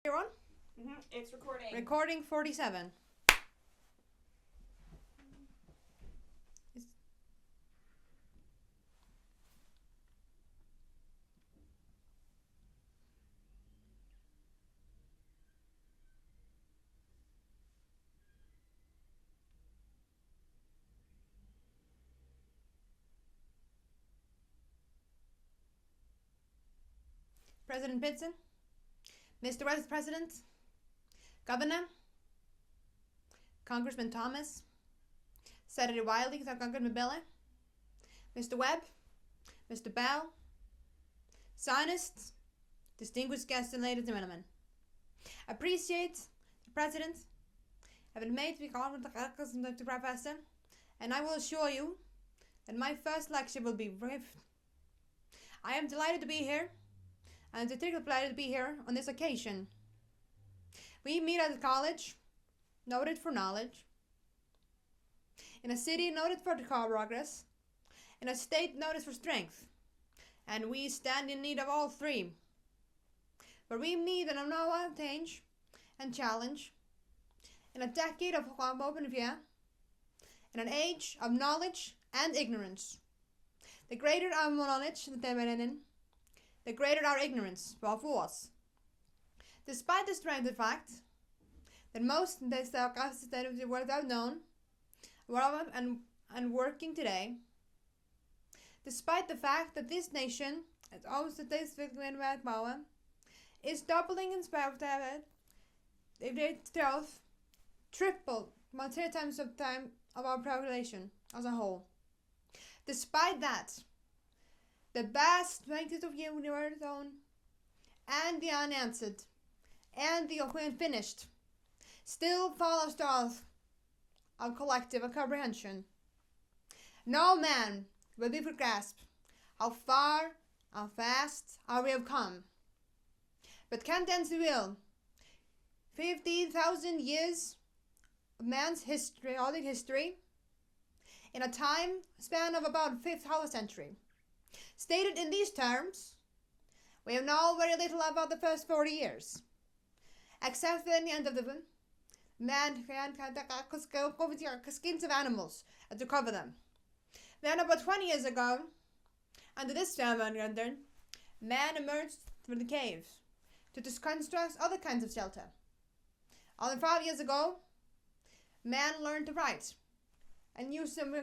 You're on? It's recording. Recording 47. President Pitson, Mr. Vice President, Governor, Congressman Thomas, Senator Wiley, Congressman Bella, Mr. Webb, Mr. Bell, Zionists, distinguished guests and ladies and gentlemen. Appreciate the President having made me called the Professor, and I will assure you that my first lecture will be brief. I am delighted to be here, and it's a particular pleasure to be here on this occasion. We meet at a college, noted for knowledge, in a city noted for progress, in a state noted for strength, and we stand in need of all three. For we meet in a novel change and challenge, in a decade of open view, in an age of knowledge and ignorance. The greater our knowledge that they're in, the greater our ignorance for us. Despite the strength of the fact that most of the without known and working today, despite the fact that this nation, as always today's power, is doubling in spite of it, triple multiple times of time of our population as a whole. Despite that, the vast strength of universe own and the unanswered and the unfinished still follows the oath of collective comprehension. No man will be able to grasp how far, how fast, how we have come. But condense the will 50,000 years of man's history, all the history, in a time span of about half a century. Stated in these terms, we have known very little about the first 40 years, except that in the end of the man can skins of animals to cover them. Then about 20 years ago, under this term, man emerged from the caves to construct other kinds of shelter. Only 5 years ago, man learned to write and use some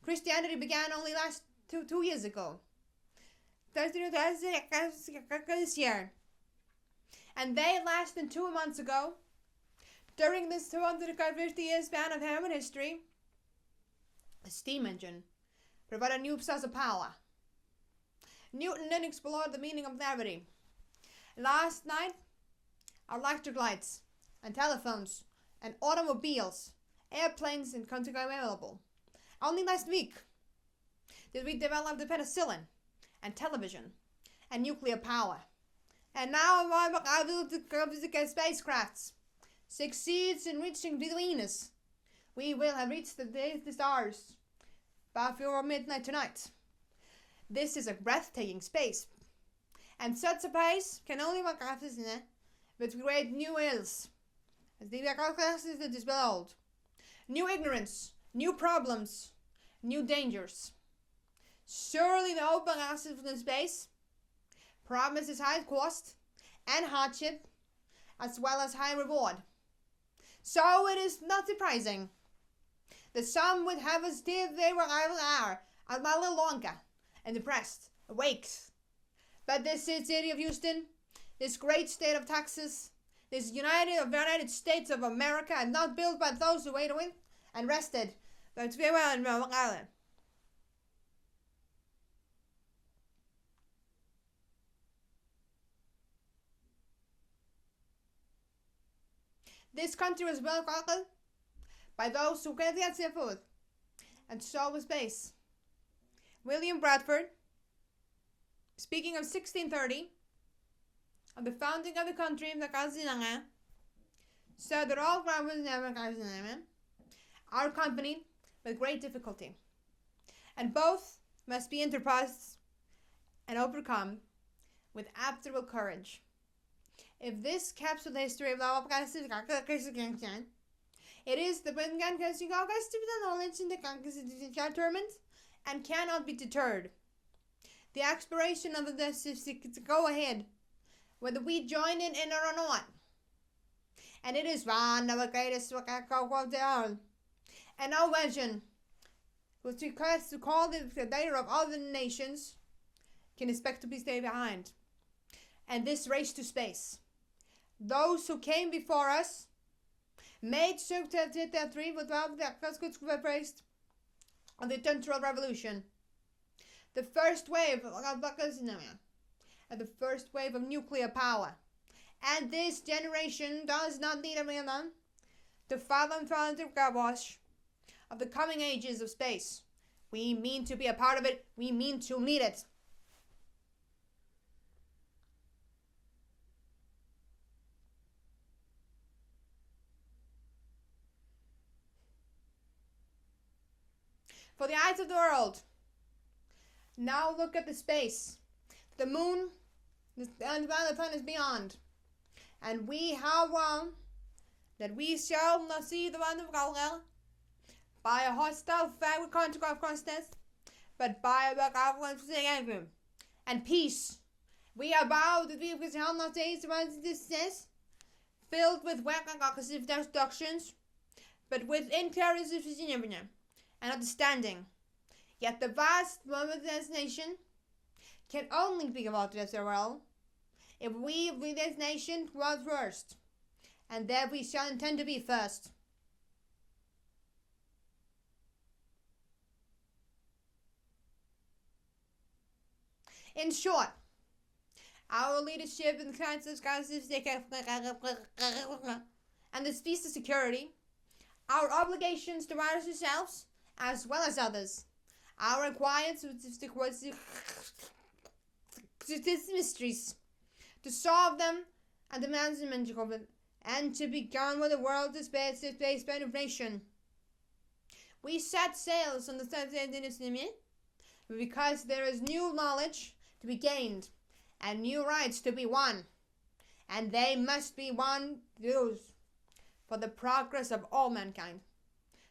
Christianity began only last two years ago. This year. And they lasted 2 months ago. During this 250 year span of human history, a steam engine provided a new source of power. Newton then explored the meaning of gravity. Last night, electric lights and telephones and automobiles, airplanes and country available. Only last week did we develop the penicillin and television and nuclear power. And now the spacecrafts succeeds in reaching Venus. We will have reached the stars by before midnight tonight. This is a breathtaking space. And such a pace can only work with great new ills. As the is behold. New ignorance, new problems, new dangers. Surely the open access from space promises high cost and hardship, as well as high reward. So it is not surprising that some would have us still they were hour a little longer and depressed, awake. But this city of Houston, this great state of Texas, this United States of America, are not built by those who waited and rested, but to be well in Long Island. This country was well conquered by those who can't get their food, and so was space. William Bradford, speaking of 1630, of the founding of the country of the Kazinanga, said that all ground was never are accompanied with great difficulty, and both must be enterprised and overcome with absolute courage. if this capsule history of love it is the knowledge in the determined and cannot be deterred. The expiration of this is to go ahead, whether we join in it or not. And it is one of the greatest and our vision was request to call the leader of other nations can expect to be stay behind. And this race to space. Those who came before us made sure to hit that three without the praised of the Industrial Revolution. The first wave of nuclear power. And this generation does not need a man to follow the garbage of the coming ages of space. We mean to be a part of it. We mean to lead it. For the eyes of the world, now look at the space, the moon, and the planets beyond. And we have one that we shall not see the one of God by a hostile fact of constant, but by a and peace. We are bound that we shall not say this filled with weapons destructions, but with inclusive and understanding. Yet the vast this nation can only be about this world if we this nation was first, and that we shall intend to be first. In short, our leadership in the kinds of and the peace and security, our obligations to ourselves as well as others, our requirements mysteries, to solve them and the management of it, and to be gone with the world to space nation. We set sails on the dynasty because there is new knowledge to be gained and new rights to be won, and they must be won those for the progress of all mankind.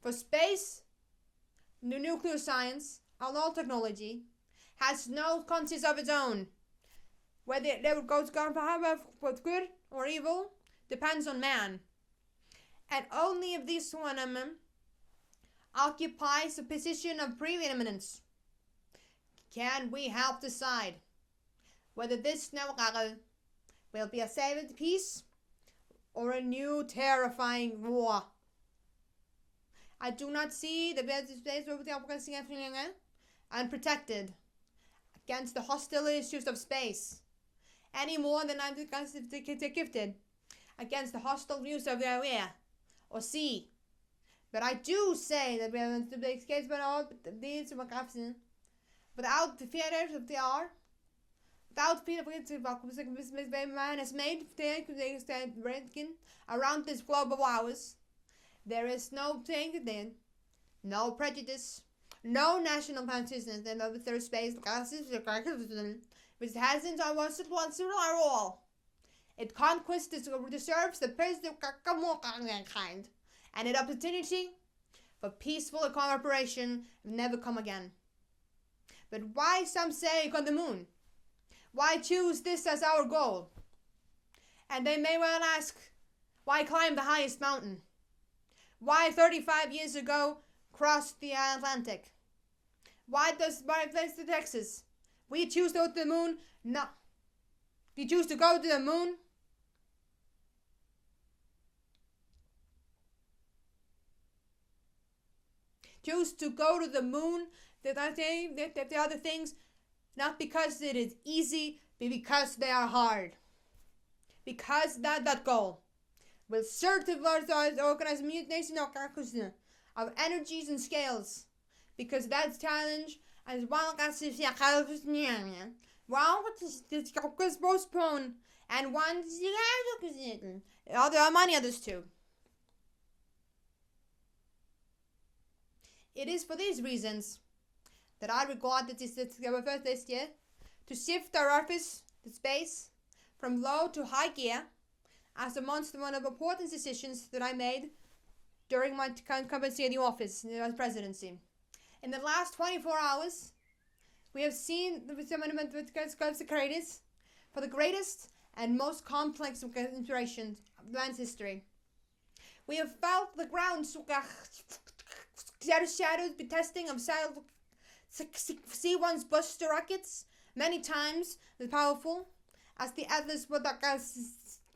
For space, the nuclear science, and all technology has no conscience of its own. Whether it goes for good or evil depends on man. And only if this one of them occupies a position of preeminence can we help decide whether this will be a saved peace or a new terrifying war. I do not see the space unprotected against the hostile issues of space any more than I'm gifted against the hostile views of the air or sea. But I do say that we are the big skates, but all these without the fear of the are, without fear of man has made around this globe of ours. There is no thing then, no prejudice, no national consciousness, and of the third space which hasn't or was once at all. It conquest deserves the praise of mankind, and an opportunity for peaceful cooperation will never come again. But why some say on the moon? Why choose this as our goal? And they may well ask, why climb the highest mountain? Why 35 years ago cross the Atlantic? Why does place to Texas? We choose to go to the moon? No. We choose to go to the moon? Choose to go to the moon? The other things, not because it is easy, but because they are hard. Because that goal will certify organize mutation of energies and scales, because that challenge as well as is postponed and one there are many others too. It is for these reasons that I regard that this year to shift our office to space from low to high gear as amongst one of the important decisions that I made during my incumbency in the office in the presidency. In the last 24 hours, we have seen the development of creators for the greatest and most complex inspirations of man's history. We have felt the ground shadows be testing of C1's Buster rockets, many times as powerful as the Atlas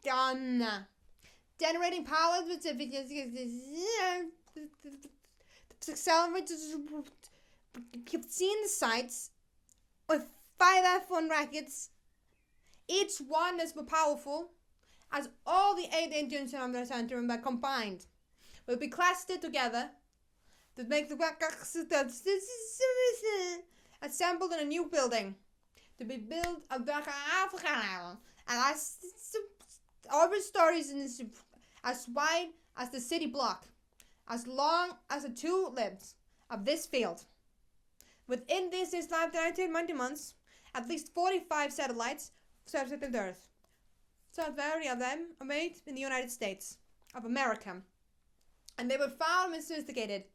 done. Generating power with accelerators. You've seen the sights with 5 F1 rockets, each one as powerful as all the 8 engines on the center combined will be clustered together to make the assembled in a new building to be built of and over stories in as wide as the city block, as long as the 2 limbs of this field. Within this is 90 months, at least 45 satellites surface the Earth. So many of them are made in the United States of America, and they were far more sophisticated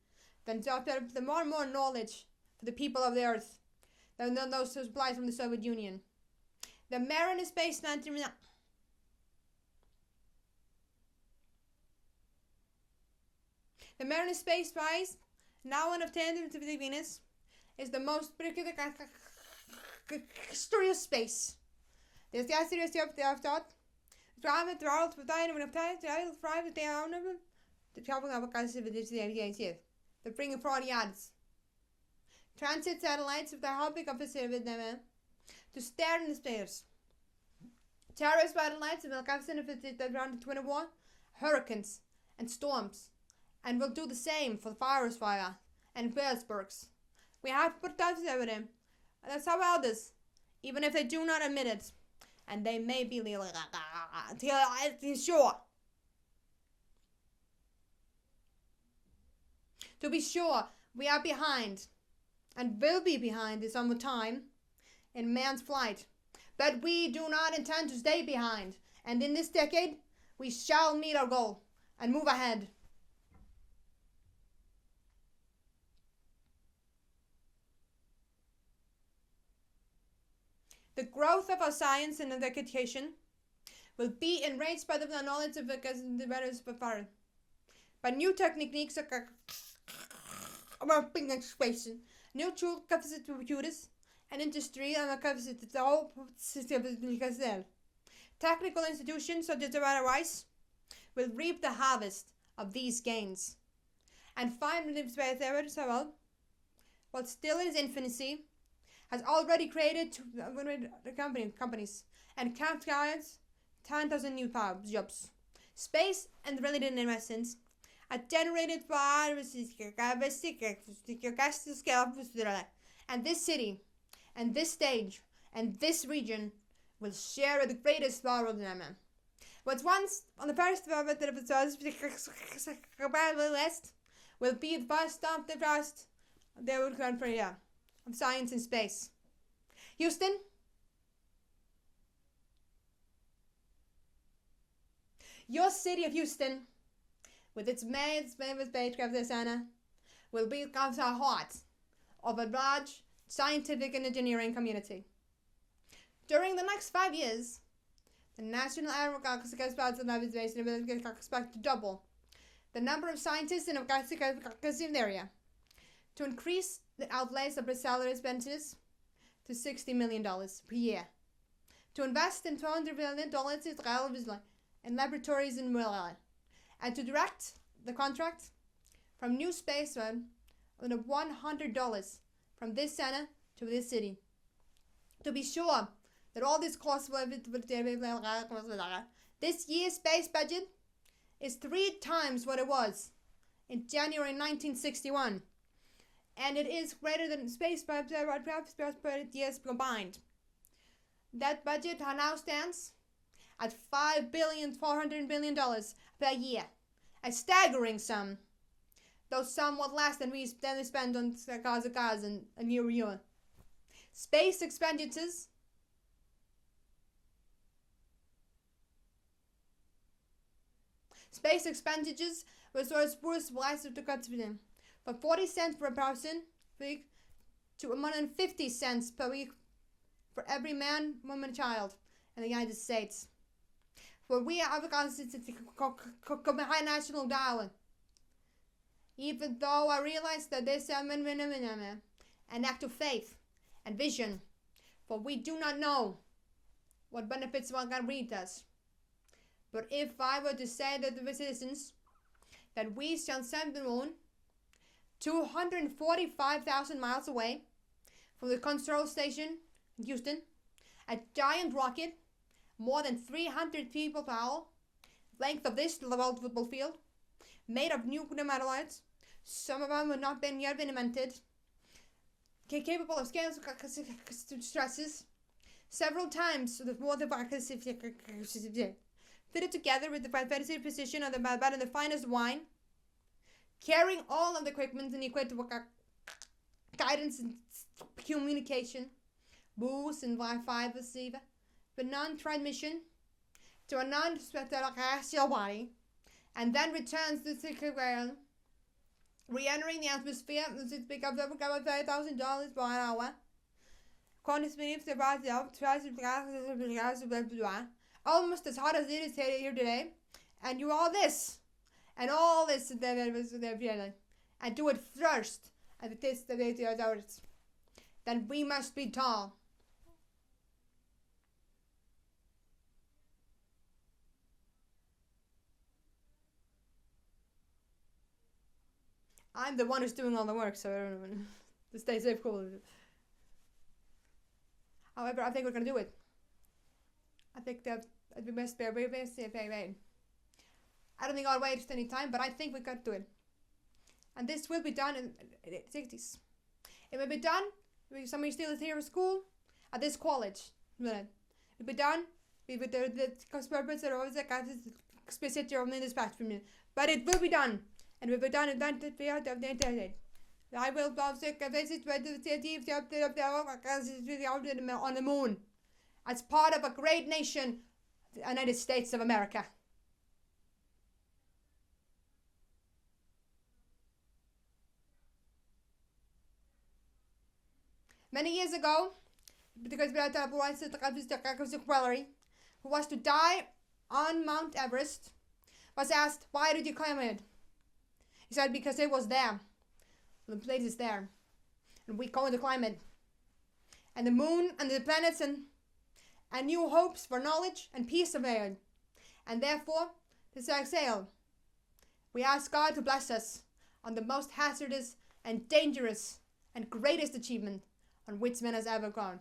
than the more and more knowledge for the people of the Earth than those supplies from the Soviet Union. The Mariner Space The Mariner Space Prize, now one of 10 to the Venus, is the most history of space. There's the series of the thought. Private world for dynamic private down the traveling of the bring of 40 yards. Transit satellites of the helping of the to stare in the space. Terrorist satellites will come around the 21 hurricanes and storms, and will do the same for the forest fire and icebergs. We have to put doubts over them. That's how others, even if they do not admit it, and they may be sure. To be sure, we are behind, and will be behind in some time, in man's flight. But we do not intend to stay behind, and in this decade, we shall meet our goal and move ahead. The growth of our science and education will be enriched by the knowledge of the various by new techniques of expression, new tool capacity computers and industry and capacity the whole system. Technical institutions such as the Rice will reap the harvest of these gains. And finally, while still in its infancy, has already created companies and count clients 10,000 new jobs. Space and related investments are generated by and this city and this stage and this region will share the greatest power dilemma. What's once on the first moment that it West will be the first stop the first they will come for of science and space. Houston, your city of Houston, with its famous spacecraft Center, will become the heart of a large scientific and engineering community. During the next 5 years, the National Aeronautical Space will expect to double the number of scientists in the area, to increase the outlays of salary expenses to $60 million per year, to invest in $200 million in laboratories in Miller, and to direct the contract from new space fund with $100 from this center to this city. To be sure that all this costs will this year's space budget is 3 times what it was in January 1961. And it is greater than space years combined. That budget now stands at $5.4 billion per year, a staggering sum, though somewhat less than we spend on cars and new. Space expenditures Space expenditures was worth wise to cut them from 40 cents per person per week to 150 cents per week for every man, woman, child in the United States. For we have a national dollar. Even though I realize that this is an act of faith and vision, for we do not know what benefits one can read us. But if I were to say that the citizens that we shall send the moon 245,000 miles away from the control station in Houston, a giant rocket more than 300 people per hour, length of this level football field, made of nuclear meteorites, some of them have not been yet invented, capable of scaling stresses several times with more than fitted together with the fancy precision of the bed and the finest wine, carrying all of the equipment and equipped with guidance and communication, boost and Wi-Fi receiver, but non-transmission to a non-terrestrial body, and then returns to the ground, re-entering the atmosphere as it becomes over $5,000 per hour. Almost as hot as it is here today, and you all this, and all this, and do it first, and it is the then we must be tall. I'm the one who's doing all the work, so I don't know. To stay safe, cool. However, I think we're gonna do it. I think that we must be very. I don't think I'll waste any time, but I think we got to do it. And this will be done in the 60s. It will be done. Somebody still is here at school, at this college. It will be done. With the purpose of the explicit in this past for me. But it will be done. And it will be done in the I will visit on the moon as part of a great nation, the United States of America. Many years ago, because who was to die on Mount Everest, was asked, why did you climb it? He said, because it was there. The place is there. And we going to climb it. And the moon and the planets and new hopes for knowledge and peace availed. And therefore, this exhale. We ask God to bless us on the most hazardous and dangerous and greatest achievement on which man has ever gone.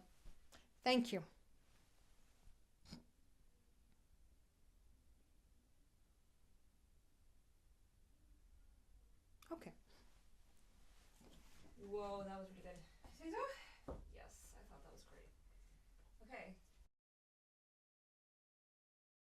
Thank you. Okay. Whoa, that was really good. Say so? Yes, I thought that was great. Okay.